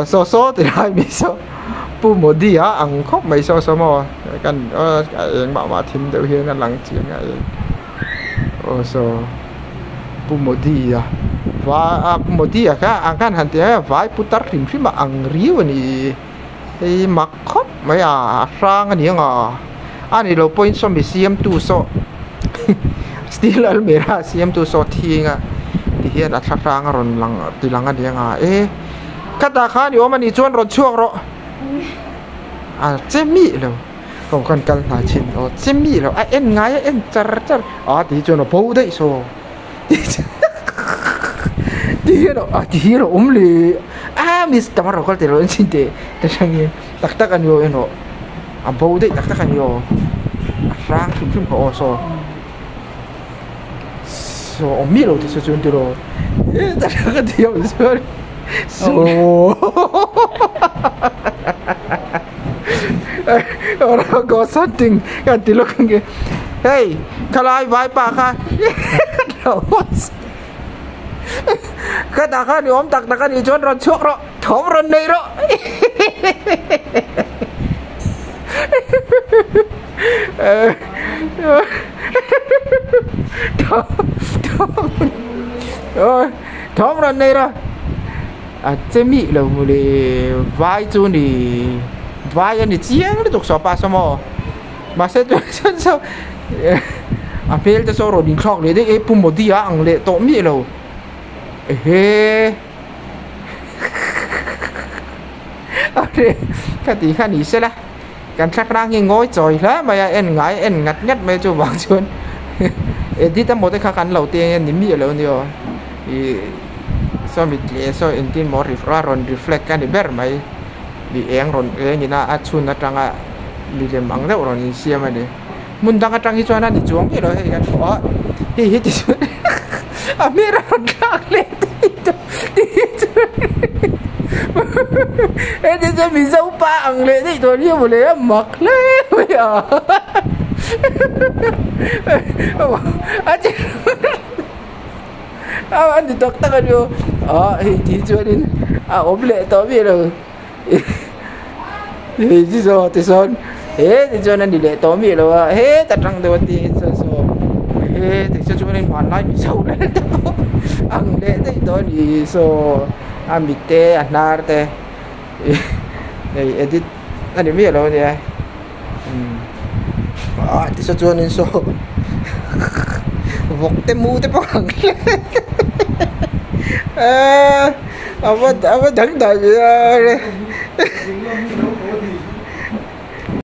so thì hai mi so pu một đi á ăn khóc mấy so mòกันเองบอกว่าทิมเดี๋ยวเฮียกันหลังเจียงไงso pu một đi à và pu một đi à cái ănกันหันเดียวvai putar timที่มาอังริวนี่ไอ้มักคบไม่สร้างอันนี้อันนี้เรา point ส่วนไป CM2 so still almera CM2 so ทิ้งที่เฮียอัดสร้างรอนหลังตีหลังอันนี้กระตาข้านี่ว่ามันอีจวนรถช่วงรถเจมี่แล้วผมกันกันหาชินเจมี่แล้วเอ็นไงเอ็นจัดที่จวนพูดได้โซ่ที่เราเลยมิสแต่มาเราก็เดี๋ยวเราชินเดแต่ช่างนี้ตักกันอยู่พูดได้ตักกันอยู่ร่างชุ่มๆของโซ่มีเราที่จวนเดี๋ยวแต่ก็เดียวso orang kau something kan tilok kan hey kalai vai pa ka kata kan ni om tak kan ni jon ron chok ro thom ron nei ro thom ron nei ro chế mỹ là một cái vai chú này vai anh thì chiang nó tục sọp sao mà sẽ chân sao phê cho số rồi đi khóc lấy đấy pum một tí ăn lệ tổ mỹ đâu cái tí khăn ý sẽ là cái chắc đang như ngồi trời lá mà em ngái em ngắt nhất mấy chỗ vàng chuồn đi tới một cái khăn khăn đầu tiên em điểm mỹ là nhiều so mitli so intin mo ron reflect kan ber mai di eng ron ni na achun na tanga li le mang da ron ni sia ma de mun dang atang hi chona ni chuang ki ro he kan hi ti amira ron kak le ti de je mi zau pa ang le ti to ni mo le mak le ya anh thì tóc tóc anh vô thì chưa đến ốm lệ tao biết rồi thì chứ sao thì son thế thì cho nên đi lệ tao biết rồi thế ta trăng đầu thì sao thế thì cho nên hoàn lại bị sâu đấy ăn lệ thì tôi đi so ăn bị tê ăn na tê này edit anh đi biết rồi thì thì sao cho nên so vok temu te pang apa dah dah